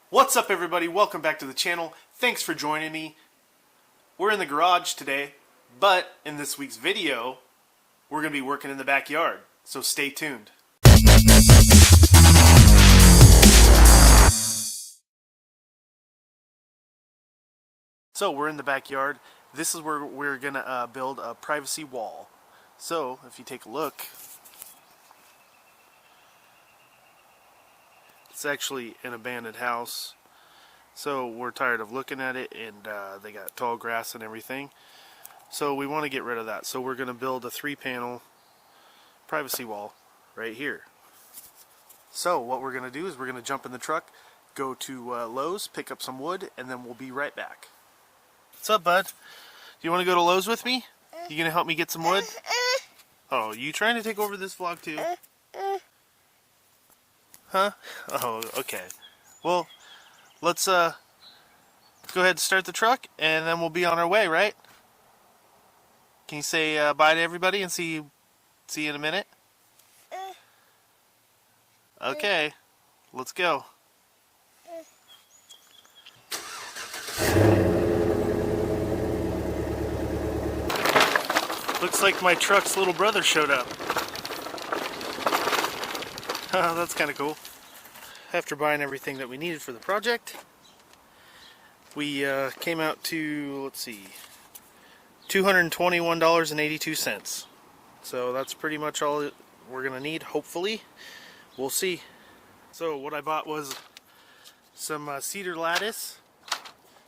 What's up, everybody? Welcome back to the channel. Thanks for joining me. We're in the garage today, but in this week's video, we're going to be working in the backyard, so stay tuned. So we're in the backyard. This is where we're going to build a privacy wall. So if you take a look, it's actually an abandoned house. So we're tired of looking at it, and they got tall grass and everything. So we want to get rid of that. So we're going to build a 3-panel privacy wall right here. So what we're going to do is we're going to jump in the truck, go to Lowe's, pick up some wood, and then we'll be right back. What's up, bud? Do you want to go to Lowe's with me? You going to help me get some wood? Oh, you trying to take over this vlog too? Huh? Oh, okay. Well, let's go ahead and start the truck, and then we'll be on our way, right? Can you say bye to everybody and see you in a minute? Okay, let's go. Looks like my truck's little brother showed up. That's kind of cool. After buying everything that we needed for the project, we came out to, let's see, $221.82. So that's pretty much all we're going to need, hopefully. We'll see. So what I bought was some cedar lattice,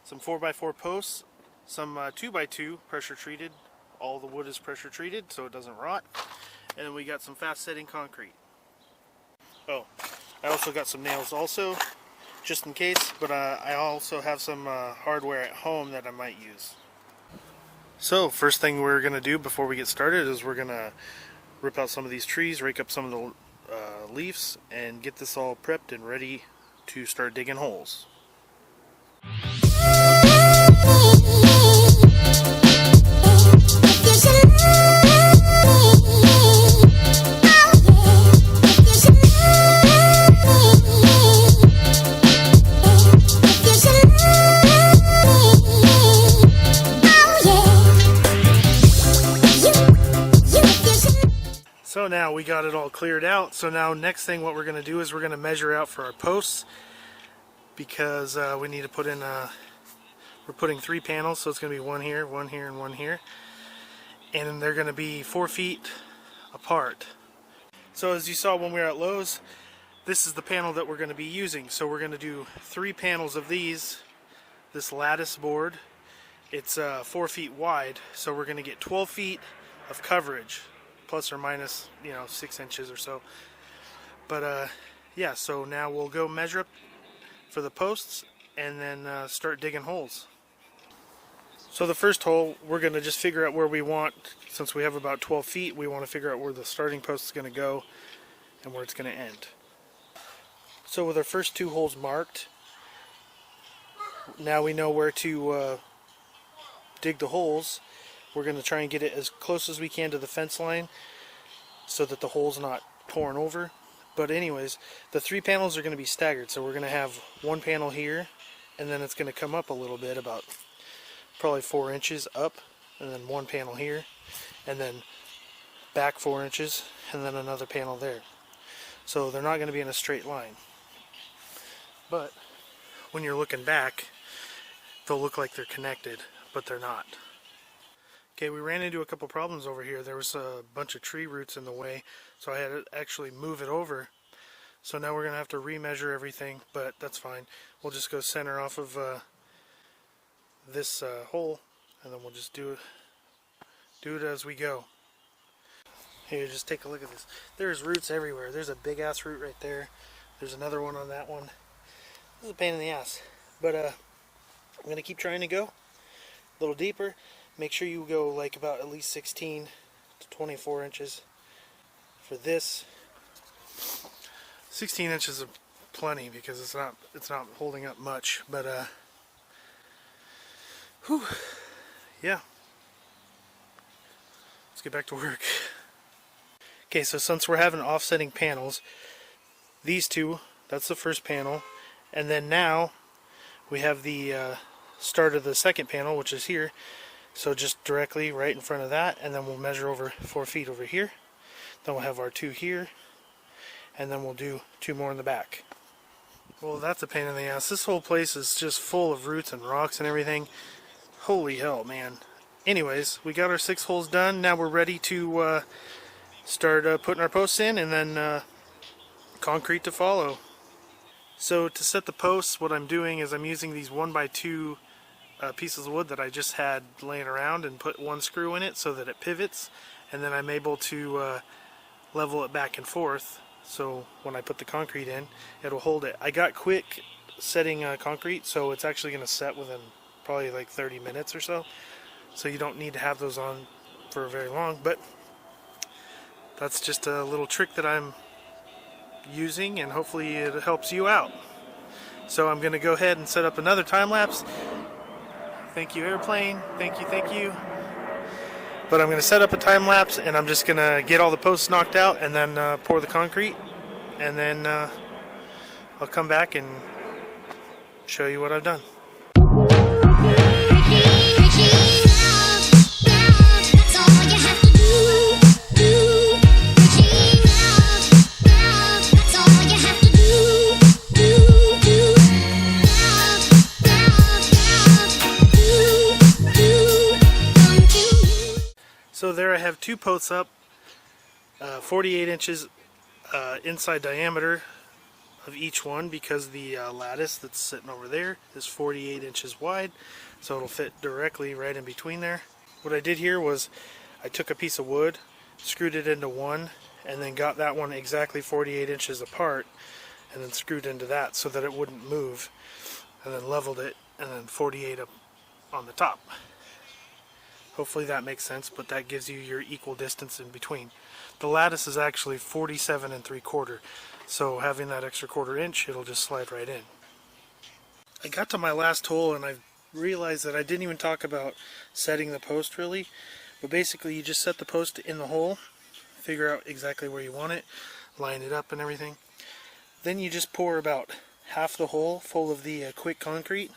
some 4x4 posts, some 2x2 pressure treated. All the wood is pressure treated so it doesn't rot. And then we got some fast setting concrete. Oh, I also got some nails also, just in case, but I also have some hardware at home that I might use. So first thing we're going to do before we get started is we're going to rip out some of these trees, rake up some of the leaves, and get this all prepped and ready to start digging holes. So now we got it all cleared out. So now next thing what we're going to do is we're going to measure out for our posts, because we need to put in we're putting 3 panels, so it's going to be one here, and one here, and they're going to be 4 feet apart. So as you saw when we were at Lowe's, this is the panel that we're going to be using. So we're going to do 3 panels of this lattice board. It's 4 feet wide, so we're going to get 12 feet of coverage, plus or minus, 6 inches or so. But yeah, so now we'll go measure up for the posts and then start digging holes. So the first hole, we're going to just figure out where we want, since we have about 12 feet, we want to figure out where the starting post is going to go and where it's going to end. So with our first 2 holes marked, now we know where to dig the holes. We're going to try and get it as close as we can to the fence line so that the hole's not torn over. But anyways, the 3 panels are going to be staggered, so we're going to have 1 panel here, and then it's going to come up a little bit, about probably 4 inches up, and then 1 panel here, and then back 4 inches, and then another panel there. So they're not going to be in a straight line. But when you're looking back, they'll look like they're connected, but they're not. Okay, we ran into a couple problems over here. There was a bunch of tree roots in the way, so I had to actually move it over. So now we're going to have to remeasure everything, but that's fine. We'll just go center off of this hole, and then we'll just do it as we go. Here, just take a look at this. There's roots everywhere. There's a big ass root right there. There's another one on that one. This is a pain in the ass, but I'm going to keep trying to go a little deeper. Make sure you go like about at least 16 to 24 inches for this. 16 inches is plenty because it's not holding up much, but whew, yeah. Let's get back to work. Okay, so since we're having offsetting panels, these two, that's the first panel, And then now we have the start of the second panel, which is here. So just directly right in front of that, and then we'll measure over 4 feet over here. Then we'll have our 2 here, and then we'll do 2 more in the back. Well, that's a pain in the ass. This whole place is just full of roots and rocks and everything. Holy hell, man. Anyways, we got our 6 holes done. Now we're ready to start putting our posts in, and then concrete to follow. So to set the posts, what I'm doing is I'm using these 1x2 pieces of wood that I just had laying around and put 1 screw in it so that it pivots, and then I'm able to level it back and forth, so when I put the concrete in, it'll hold it. I got quick setting concrete, so it's actually going to set within probably like 30 minutes or so, so you don't need to have those on for very long. But that's just a little trick that I'm using, and hopefully it helps you out. So I'm going to go ahead and set up another time lapse. Thank you, airplane. Thank you. But I'm going to set up a time lapse, and I'm just going to get all the posts knocked out and then pour the concrete, and then I'll come back and show you what I've done. So there I have 2 posts up, 48 inches inside diameter of each one, because the lattice that's sitting over there is 48 inches wide, so it'll fit directly right in between there. What I did here was I took a piece of wood, screwed it into one, and then got that one exactly 48 inches apart, and then screwed into that so that it wouldn't move, and then leveled it, and then 48 up on the top. Hopefully that makes sense, but that gives you your equal distance in between. The lattice is actually 47 3/4, so having that extra 1/4 inch, it'll just slide right in. I got to my last hole and I realized that I didn't even talk about setting the post really, but basically you just set the post in the hole, figure out exactly where you want it, line it up and everything. Then you just pour about half the hole full of the quick concrete,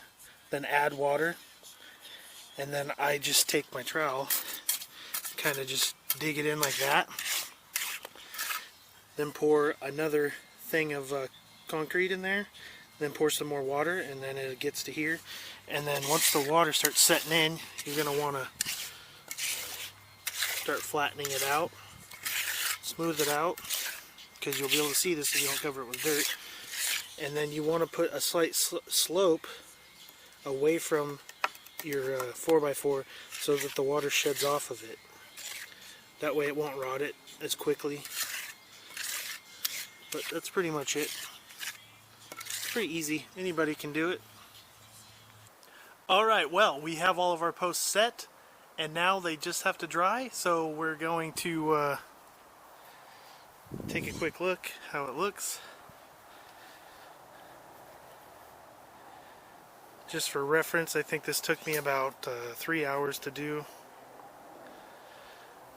then add water. And then I just take my trowel, kind of just dig it in like that. Then pour another thing of concrete in there. Then pour some more water, and then it gets to here. And then once the water starts setting in, you're going to want to start flattening it out. Smooth it out, because you'll be able to see this if you don't cover it with dirt. And then you want to put a slight slope away from your 4x4 so that the water sheds off of it. That way it won't rot it as quickly. But that's pretty much it. It's pretty easy. Anybody can do it. Alright, well, we have all of our posts set, and now they just have to dry, so we're going to take a quick look how it looks. Just for reference, I think this took me about 3 hours to do.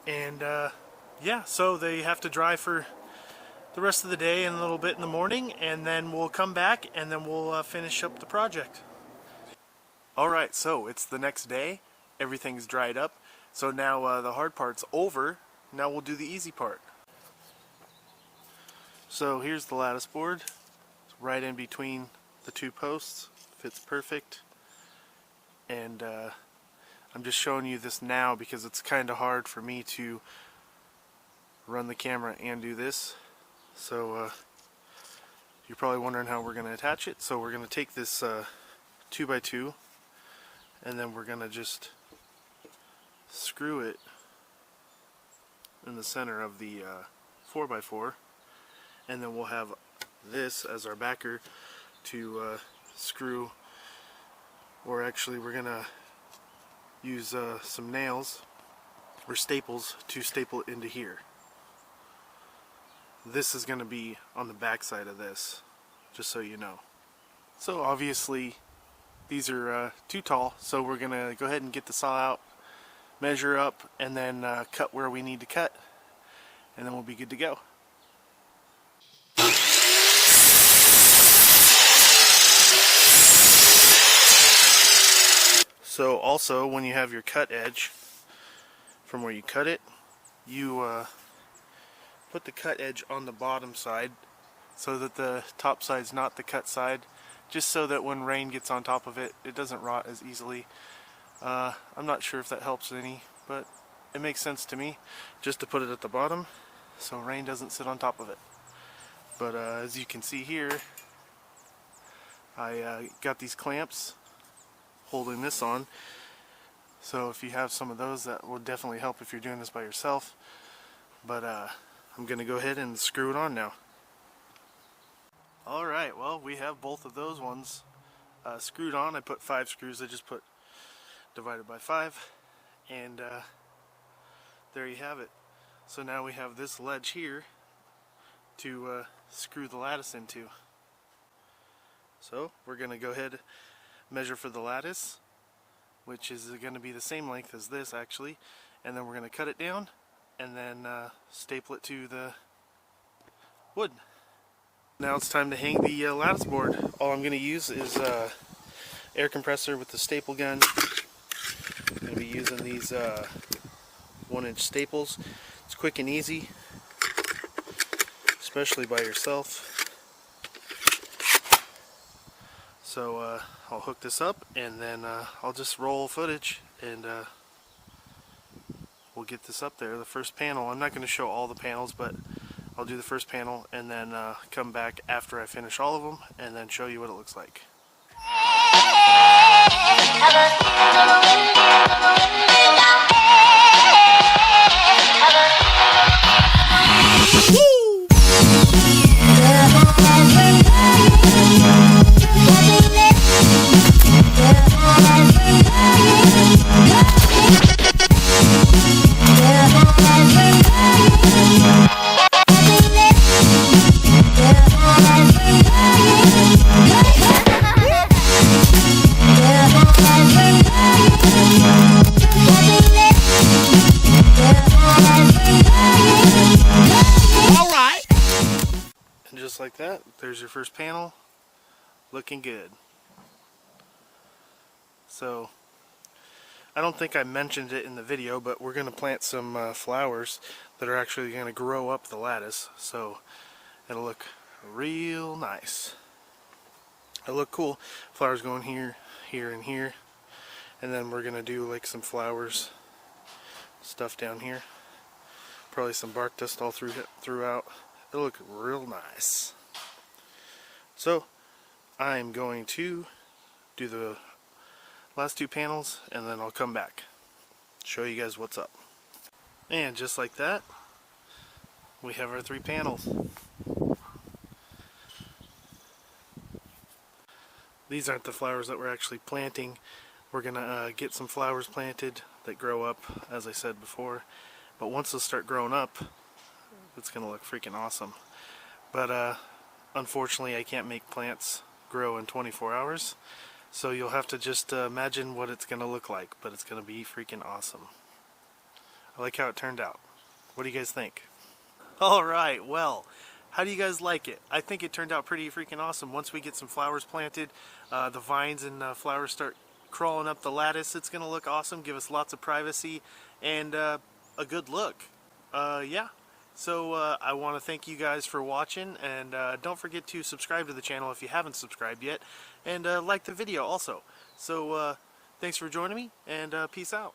And yeah, so they have to dry for the rest of the day and a little bit in the morning, and then we'll come back and then we'll finish up the project. Alright, so it's the next day. Everything's dried up. So now the hard part's over. Now we'll do the easy part. So here's the lattice board. It's right in between the 2 posts. Fits perfect, and I'm just showing you this now because it's kind of hard for me to run the camera and do this. So you're probably wondering how we're going to attach it. So we're going to take this 2x2, and then we're going to just screw it in the center of the 4x4, and then we'll have this as our backer to screw, or actually we're gonna use some nails or staples to staple it into here. This is going to be on the back side of this, just so you know. So obviously these are too tall, so we're gonna go ahead and get the saw out, measure up, and then cut where we need to cut, and then we'll be good to go. So also, when you have your cut edge from where you cut it, you put the cut edge on the bottom side so that the top side's not the cut side, just so that when rain gets on top of it, it doesn't rot as easily. I'm not sure if that helps any, but it makes sense to me just to put it at the bottom so rain doesn't sit on top of it. But as you can see here, I got these clamps holding this on, so if you have some of those, that will definitely help if you're doing this by yourself. But I'm going to go ahead and screw it on now. Alright, well, we have both of those ones screwed on. I put 5 screws. I just put divided by 5, and there you have it. So now we have this ledge here to screw the lattice into. So we're going to go ahead and measure for the lattice, which is going to be the same length as this actually, and then we're going to cut it down and then staple it to the wood. Now it's time to hang the lattice board. All I'm going to use is air compressor with the staple gun. I'm going to be using these 1-inch staples. It's quick and easy, especially by yourself. So I'll hook this up, and then I'll just roll footage, and we'll get this up there. The first panel, I'm not going to show all the panels, but I'll do the first panel and then come back after I finish all of them and then show you what it looks like. Just like that, there's your first panel, looking good. So I don't think I mentioned it in the video, but we're going to plant some flowers that are actually going to grow up the lattice, so it'll look real nice. It'll look cool. Flowers going here, here, and here, and then we're going to do like some flowers stuff down here, probably some bark dust all throughout. It'll look real nice. So I'm going to do the last 2 panels, and then I'll come back, show you guys what's up. And just like that, we have our 3 panels. These aren't the flowers that we're actually planting. We're gonna get some flowers planted that grow up, as I said before, but once they'll start growing up, it's gonna look freaking awesome. But unfortunately I can't make plants grow in 24 hours, so you'll have to just imagine what it's gonna look like, but it's gonna be freaking awesome. I like how it turned out. What do you guys think? Alright, well, how do you guys like it? I think it turned out pretty freaking awesome. Once we get some flowers planted, the vines and flowers start crawling up the lattice, it's gonna look awesome, give us lots of privacy and a good look. Yeah. So I want to thank you guys for watching, and don't forget to subscribe to the channel if you haven't subscribed yet, and like the video also. So thanks for joining me, and peace out.